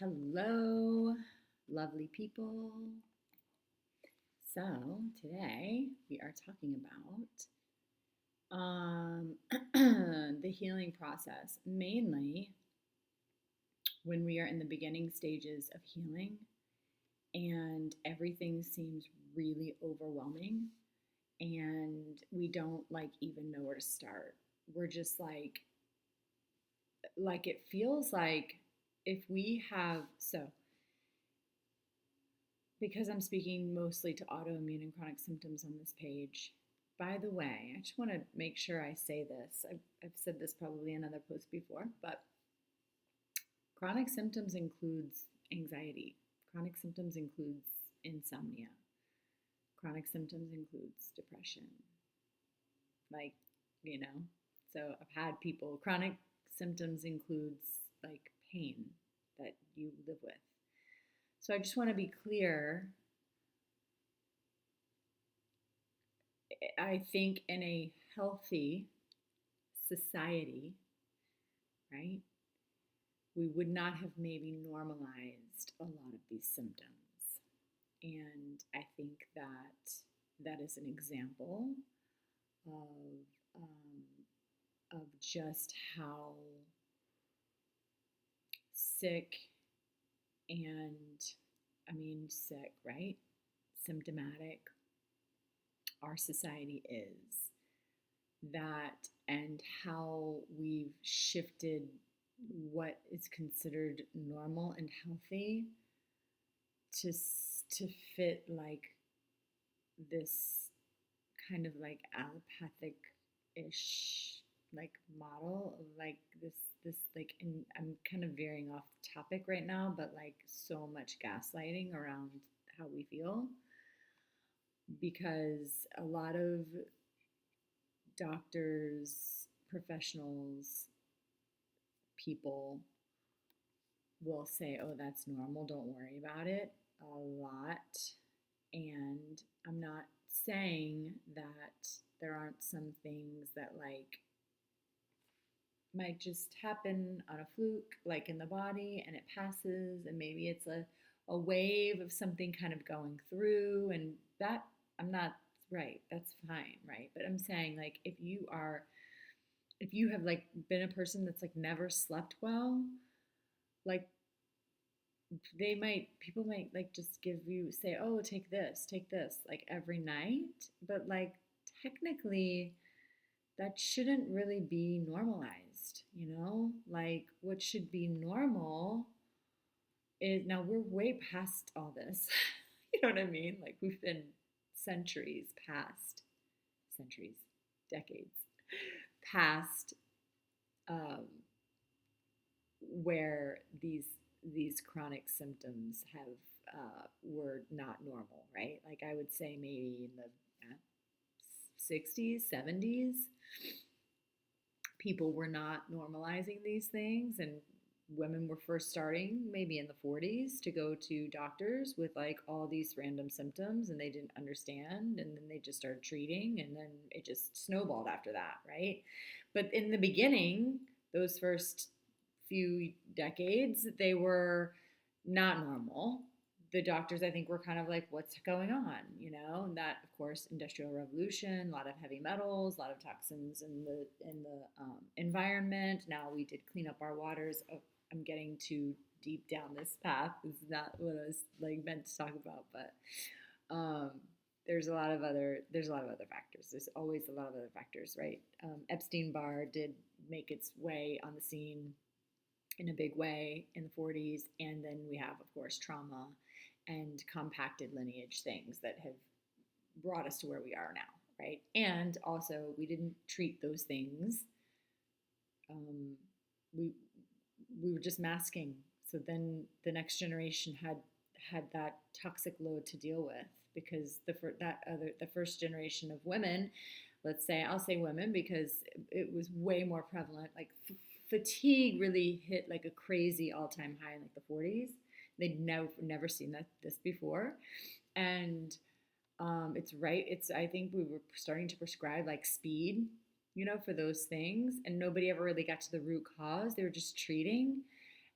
Hello, lovely people. So, today we are talking about the healing process, mainly when we are in the beginning stages of healing and everything seems really overwhelming and we don't even know where to start. We're just it feels like if we have because I'm speaking mostly to autoimmune and chronic symptoms on this page. By the way, I just want to make sure I say this. I've said this probably in other posts before, but chronic symptoms includes anxiety. Chronic symptoms includes insomnia. Chronic symptoms includes depression. Like, you know, so I've had people, chronic symptoms includes like pain that you live with. So I just want to be clear. I think in a healthy society, right, we would not have maybe normalized a lot of these symptoms. And I think that that is an example of, of just how sick and, sick, right? Symptomatic our society is. That and how we've shifted what is considered normal and healthy to to fit like this kind of like allopathic ish like model of like this like, and I'm kind of veering off topic right now, but like so much gaslighting around how we feel because a lot of doctors, professionals, people will say, oh, that's normal, don't worry about it, a lot. And I'm not saying that there aren't some things that like might just happen on a fluke, like in the body, and it passes, and maybe it's a wave of something kind of going through, and that I'm not right, that's fine, right? But I'm saying, like, if you have like been a person that's like never slept well, like people might like just give you say, oh, take this like every night, but like technically that shouldn't really be normalized, you know? Like what should be normal is now we're way past all this. You know what I mean? Like we've been centuries, decades past um, where these chronic symptoms have were not normal, right? Like I would say maybe in the 60s, 70s, people were not normalizing these things, and women were first starting maybe in the 40s to go to doctors with like all these random symptoms and they didn't understand, and then they just started treating, and then it just snowballed after that, right? But in the beginning, those first few decades, they were not normal. The doctors, I think, were kind of like, what's going on, you know? And that, of course, industrial revolution, a lot of heavy metals, a lot of toxins in the environment. Now we did clean up our waters. Oh, I'm getting too deep down this path. This is not what I was like meant to talk about, but um, there's a lot of other factors. There's always a lot of other factors, right? Epstein Barr did make its way on the scene in a big way in the 40s. And then we have, of course, trauma and compacted lineage things that have brought us to where we are now, right? And also, we didn't treat those things. Um, we we were just masking. So then the next generation had that toxic load to deal with because the first generation of women, let's say I'll say women because it was way more prevalent. Like fatigue really hit like a crazy all time high in like the 40s. They'd never seen this before, and it's right. It's I think we were starting to prescribe like speed, you know, for those things, and nobody ever really got to the root cause. They were just treating,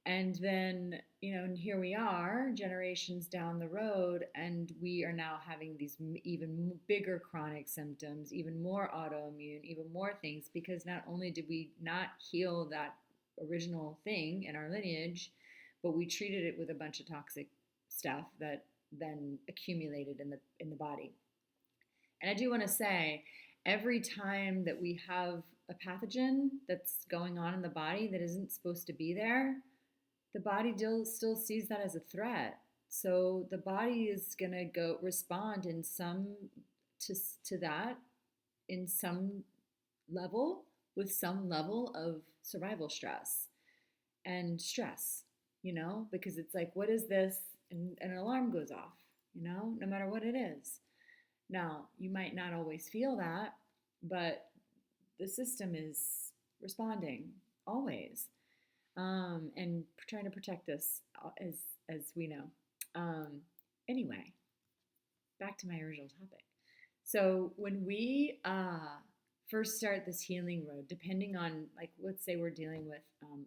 And then, and here we are, generations down the road, and we are now having these even bigger chronic symptoms, even more autoimmune, even more things, because not only did we not heal that original thing in our lineage, but we treated it with a bunch of toxic stuff that then accumulated in the body. And I do want to say, every time that we have a pathogen that's going on in the body that isn't supposed to be there, the body still sees that as a threat. So the body is going to go respond in some to that in some level, with some level of survival stress and stress, because it's like, what is this? And an alarm goes off, no matter what it is. Now, you might not always feel that, but the system is responding always, and trying to protect us, as we know. Um, anyway, back to my original topic. So when we first start this healing road, depending on, like, let's say we're dealing with,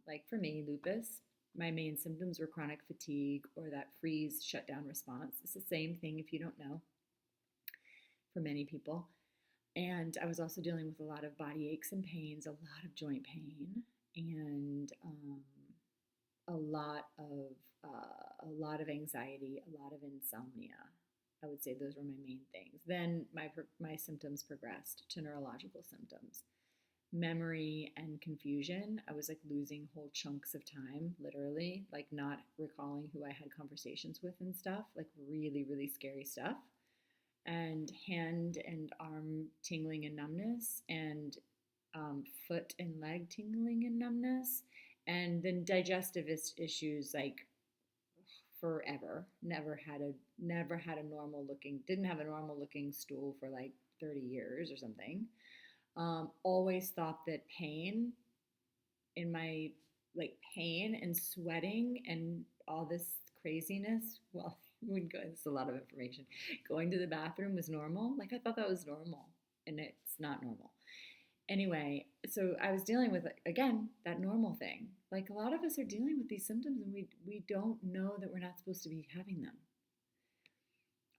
like for me, lupus. My main symptoms were chronic fatigue or that freeze shutdown response. It's the same thing if you don't know, for many people. And I was also dealing with a lot of body aches and pains, a lot of joint pain, and a lot of anxiety, a lot of insomnia. I would say those were my main things. Then my symptoms progressed to neurological symptoms, memory and confusion. I was like losing whole chunks of time, literally, like not recalling who I had conversations with and stuff, like really, really scary stuff. And hand and arm tingling and numbness, and foot and leg tingling and numbness, and then digestive issues, like forever. Never had a normal looking, didn't have a normal looking stool for like 30 years or something. Always thought that pain in my, like pain and sweating and all this craziness, well, would go, it's a lot of information. Going to the bathroom was normal. Like I thought that was normal, and it's not normal. Anyway, so I was dealing with, again, that normal thing. Like a lot of us are dealing with these symptoms, and we don't know that we're not supposed to be having them.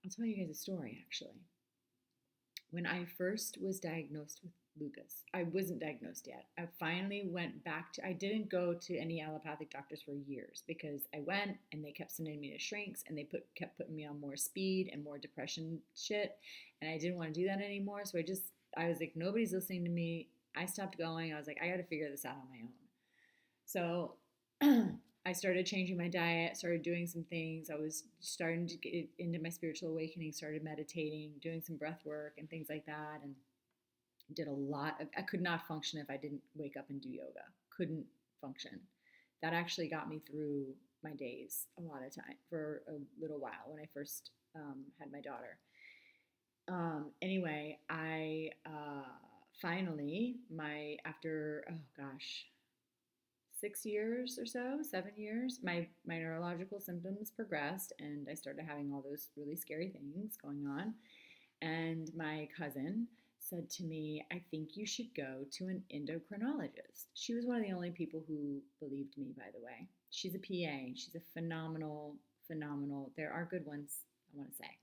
I'll tell you guys a story, actually. When I first was diagnosed with lupus, I wasn't diagnosed yet. I finally went back to, I didn't go to any allopathic doctors for years, because I went and they kept sending me to shrinks, and they kept putting me on more speed and more depression shit. And I didn't want to do that anymore. So I was like, nobody's listening to me. I stopped going. I was like, I got to figure this out on my own. So I started changing my diet, started doing some things. I was starting to get into my spiritual awakening, started meditating, doing some breath work and things like that, and did a lot of, I could not function if I didn't wake up and do yoga. Couldn't function. That actually got me through my days a lot of time for a little while when I first had my daughter. Anyway, I finally, after, oh gosh, 6 years or so, 7 years, my neurological symptoms progressed, and I started having all those really scary things going on. And my cousin said to me, I think you should go to an endocrinologist. She was one of the only people who believed me, by the way. She's a PA. She's a phenomenal, phenomenal. There are good ones, I want to say.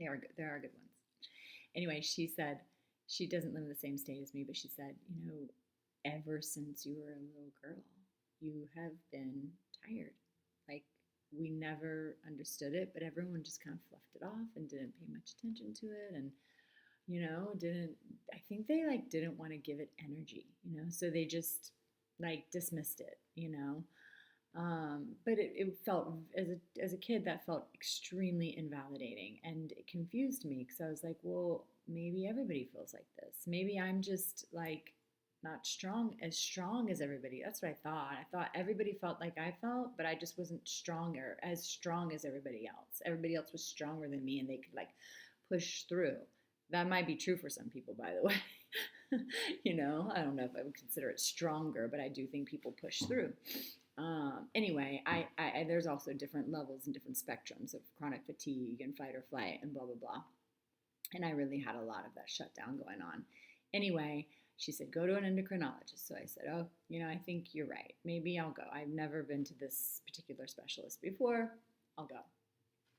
There are good ones. Anyway, she said, she doesn't live in the same state as me, but she said, ever since you were a little girl, you have been tired. Like, we never understood it, but everyone just kind of fluffed it off and didn't pay much attention to it. And, I think they like didn't want to give it energy, so they just like dismissed it, but it felt, as a kid, that felt extremely invalidating, and it confused me, because I was like, well, maybe everybody feels like this. Maybe I'm just like not as strong as everybody. That's what I thought. I thought everybody felt like I felt, but I just wasn't as strong as everybody else. Everybody else was stronger than me, and they could like push through. That might be true for some people, by the way. I don't know if I would consider it stronger, but I do think people push through. Anyway, I there's also different levels and different spectrums of chronic fatigue and fight or flight and blah, blah, blah. And I really had a lot of that shutdown going on. Anyway, She said, go to an endocrinologist. So I said, oh, I think you're right. Maybe I'll go. I've never been to this particular specialist before. I'll go.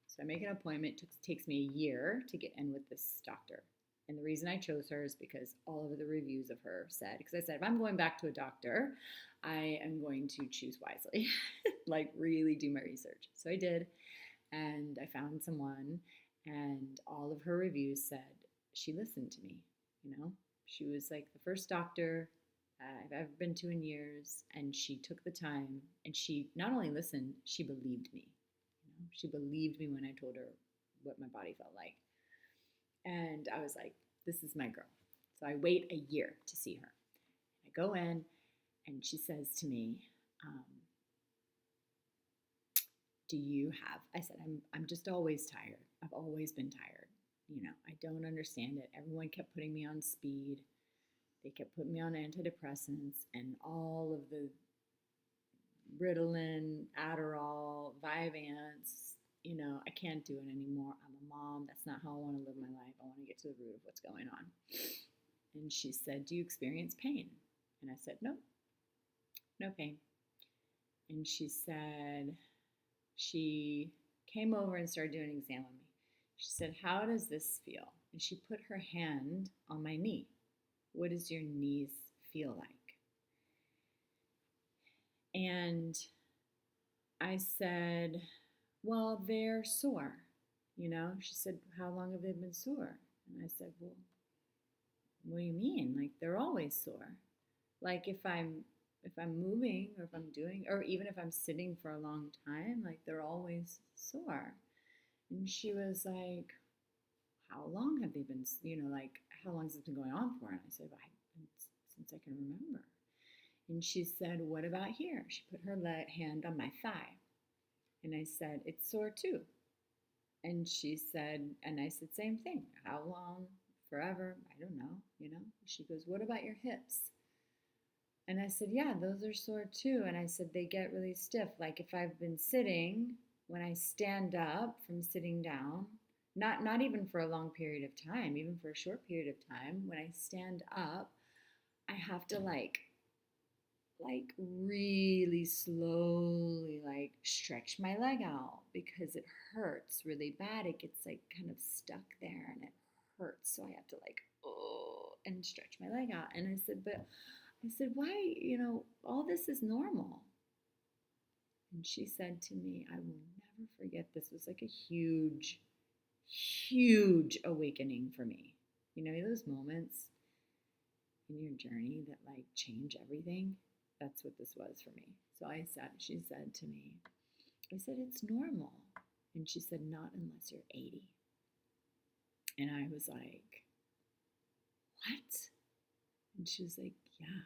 So I make an appointment. It takes me a year to get in with this doctor. And the reason I chose her is because all of the reviews of her said, because I said, if I'm going back to a doctor, I am going to choose wisely, like really do my research. So I did, and I found someone, and all of her reviews said she listened to me. She was like the first doctor I've ever been to in years, and she took the time, and she not only listened, she believed me. She believed me when I told her what my body felt like. And I was like, this is my girl. So I wait a year to see her. I go in, and she says to me, do you have, I said, I'm just always tired. I've always been tired. I don't understand it. Everyone kept putting me on speed. They kept putting me on antidepressants and all of the Ritalin, Adderall, Vyvanse. I can't do it anymore. I'm a mom. That's not how I want to live my life. I want to get to the root of what's going on. And she said, do you experience pain? And I said, no, no pain. And she said, she came over and started doing an exam on me. She said, how does this feel? And she put her hand on my knee. What does your knees feel like? And I said, well, they're sore. She said, how long have they been sore? And I said, well, what do you mean? Like, they're always sore. Like, if I'm moving, or if I'm doing, or even if I'm sitting for a long time, like, they're always sore. And she was like, how long have they been, like, how long has this been going on for? And I said, well, since I can remember. And she said, what about here? She put her hand on my thigh. And I said, it's sore too. And she said, and I said, same thing. How long? Forever? I don't know, She goes, what about your hips? And I said, yeah, those are sore too. And I said, they get really stiff. Like, if I've been sitting, when I stand up from sitting down, not even for a long period of time, even for a short period of time, when I stand up, I have to like really slowly like stretch my leg out because it hurts really bad. It gets like kind of stuck there and it hurts. So I have to like, and stretch my leg out. And I said, why, all this is normal. And she said to me, I will never forget, this was like a huge, huge awakening for me. Those moments in your journey that like change everything. That's what this was for me. So she said to me, I said, it's normal. And she said, not unless you're 80. And I was like, what? And she was like, yeah,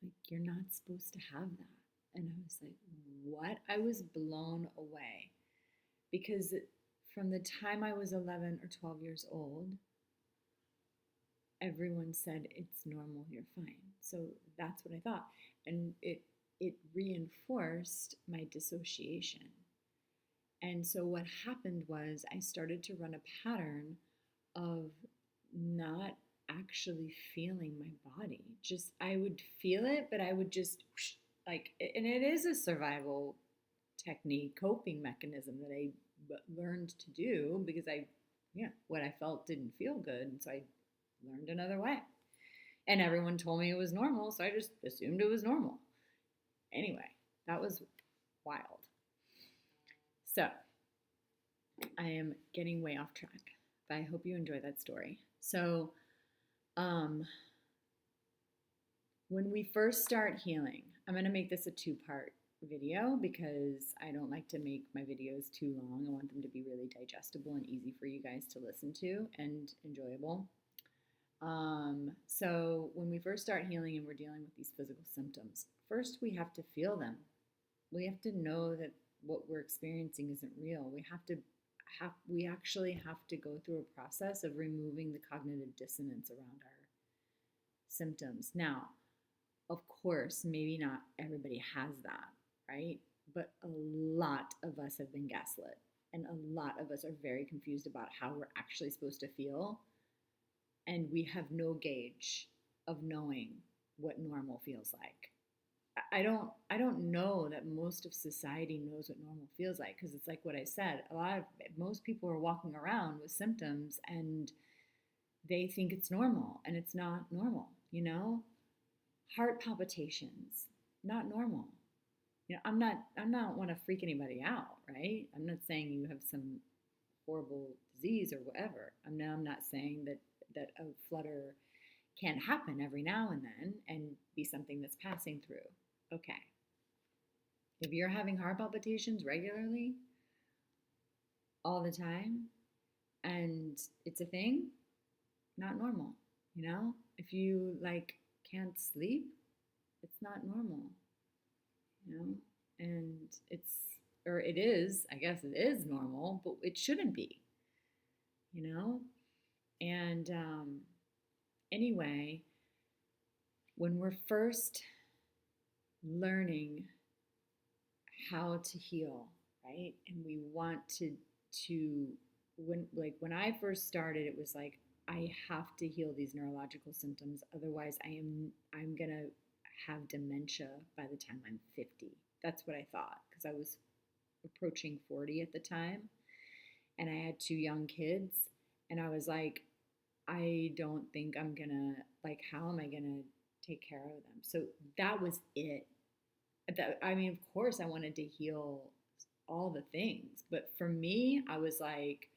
like, you're not supposed to have that. And I was like, what? I was blown away because from the time I was 11 or 12 years old, everyone said, it's normal, you're fine. So that's what I thought. And it reinforced my dissociation. And so what happened was I started to run a pattern of not actually feeling my body. Just, I would feel it, but I would just like, and it is a survival technique, coping mechanism that I learned to do because what I felt didn't feel good. And so I learned another way. And everyone told me it was normal, so I just assumed it was normal. Anyway, that was wild. So I am getting way off track, but I hope you enjoy that story. So when we first start healing, I'm going to make this a 2-part video because I don't like to make my videos too long. I want them to be really digestible and easy for you guys to listen to and enjoyable. So when we first start healing and we're dealing with these physical symptoms, first we have to feel them. We have to know that what we're experiencing isn't real. We actually have to go through a process of removing the cognitive dissonance around our symptoms. Now, of course, maybe not everybody has that, right? But a lot of us have been gaslit, and a lot of us are very confused about how we're actually supposed to feel. And we have no gauge of knowing what normal feels like. I don't know that most of society knows what normal feels like, because it's like what I said, most people are walking around with symptoms and they think it's normal, and it's not normal, you know? Heart palpitations, not normal. You know, I'm not want to freak anybody out, right? I'm not saying you have some horrible disease or whatever. I'm not saying that a flutter can happen every now and then and be something that's passing through. Okay. If you're having heart palpitations regularly, all the time, and it's a thing, not normal, you know? If you like can't sleep, it's not normal, you know? And it's, or it is, I guess it is normal, but it shouldn't be, you know? And anyway, when we're first learning how to heal, right? And we want to when I first started, it was like I have to heal these neurological symptoms, otherwise I'm going to have dementia by the time I'm 50. That's what I thought, because I was approaching 40 at the time and I had two young kids, and I was like, I don't think I'm going to, like, how am I going to take care of them? So that was it. I mean, of course, I wanted to heal all the things, but for me, I was like,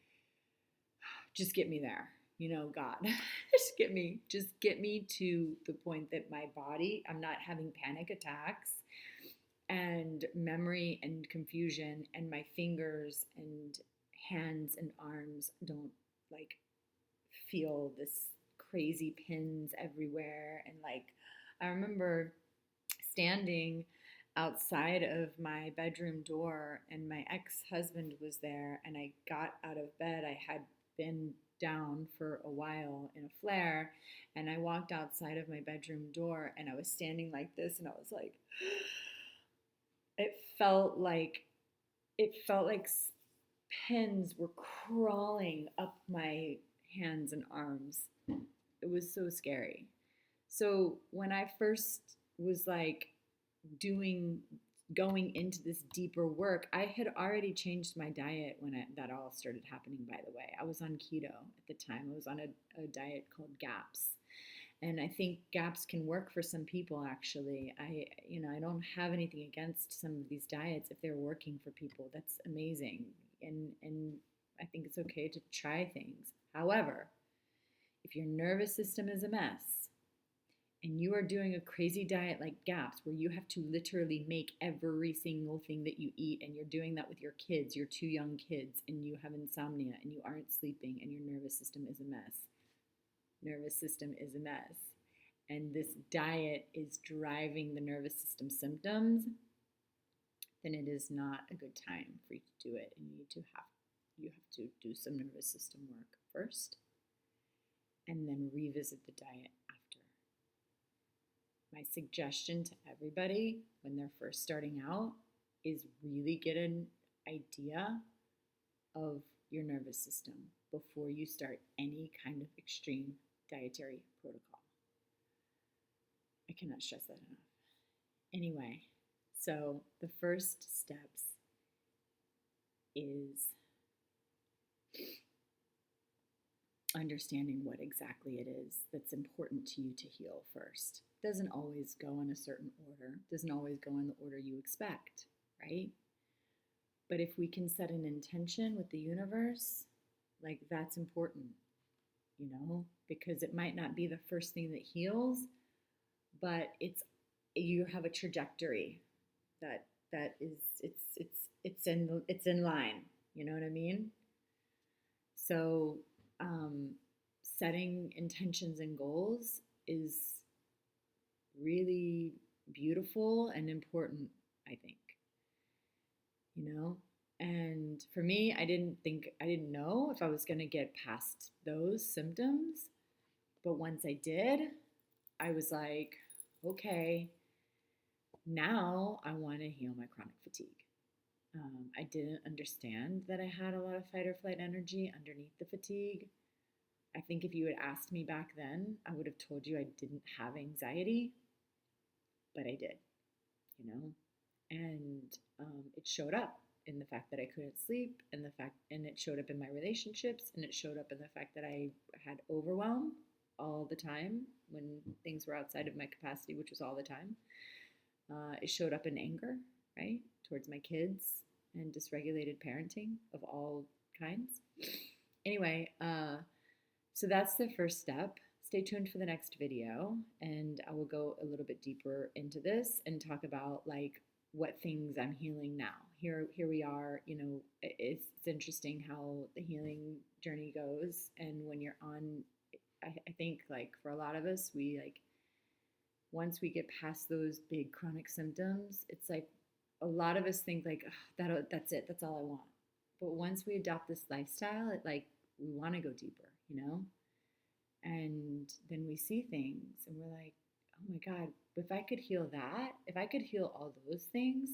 just get me there, you know, God, just get me to the point that my body, I'm not having panic attacks and memory and confusion, and my fingers and hands and arms don't like feel this crazy pins everywhere. And like, I remember standing outside of my bedroom door, and my ex-husband was there, and I got out of bed. I had been down for a while in a flare, and I walked outside of my bedroom door, and I was standing like this, and I was like, it felt like it felt like pins were crawling up my hands and arms. It was so scary. So when I first was like doing going into this deeper work, I had already changed my diet when that all started happening, by the way. I was on keto at the time. I was on a diet called GAPS. And I think GAPS can work for some people, actually. I don't have anything against some of these diets if they're working for people. That's amazing. And I think it's okay to try things. However, if your nervous system is a mess, and you are doing a crazy diet like GAPS, where you have to literally make every single thing that you eat, and you're doing that with your kids, your two young kids, and you have insomnia, and you aren't sleeping, and your nervous system is a mess. Nervous system is a mess. And this diet is driving the nervous system symptoms, then it is not a good time for you to do it. And you have to do some nervous system work first, and then revisit the diet after. My suggestion to everybody when they're first starting out is really get an idea of your nervous system before you start any kind of extreme dietary protocol. I cannot stress that enough. Anyway, so the first steps is understanding what exactly it is that's important to you to heal first. Doesn't always go in a certain order, doesn't always go in the order you expect, right? But if we can set an intention with the universe, like, that's important, you know, because it might not be the first thing that heals, but you have a trajectory that is it's in line. You know what I mean? So setting intentions and goals is really beautiful and important, I think. You know? And for me, I didn't know if I was going to get past those symptoms. But once I did, I was like, okay, now I want to heal my chronic fatigue. I didn't understand that I had a lot of fight or flight energy underneath the fatigue. I think if you had asked me back then, I would have told you I didn't have anxiety, but I did, you know? And it showed up in the fact that I couldn't sleep, and it showed up in my relationships, and it showed up in the fact that I had overwhelm all the time when things were outside of my capacity, which was all the time. It showed up in anger, right, towards my kids and dysregulated parenting of all kinds. Anyway, so that's the first step. Stay tuned for the next video, and I will go a little bit deeper into this and talk about like what things I'm healing now. Here we are. You know, it's interesting how the healing journey goes, and when you're on, I think like for a lot of us, we like once we get past those big chronic symptoms, it's like a lot of us think like that's it, that's all I want. But once we adopt this lifestyle, it like we want to go deeper, you know? And then we see things and we're like, oh my God, if I could heal that, if I could heal all those things,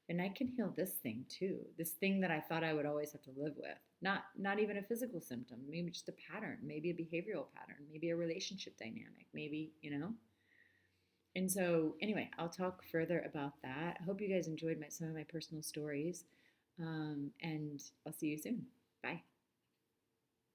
then I can heal this thing too. This thing that I thought I would always have to live with. Not even a physical symptom, maybe just a pattern, maybe a behavioral pattern, maybe a relationship dynamic, maybe, you know? And so, anyway, I'll talk further about that. I hope you guys enjoyed some of my personal stories, and I'll see you soon. Bye.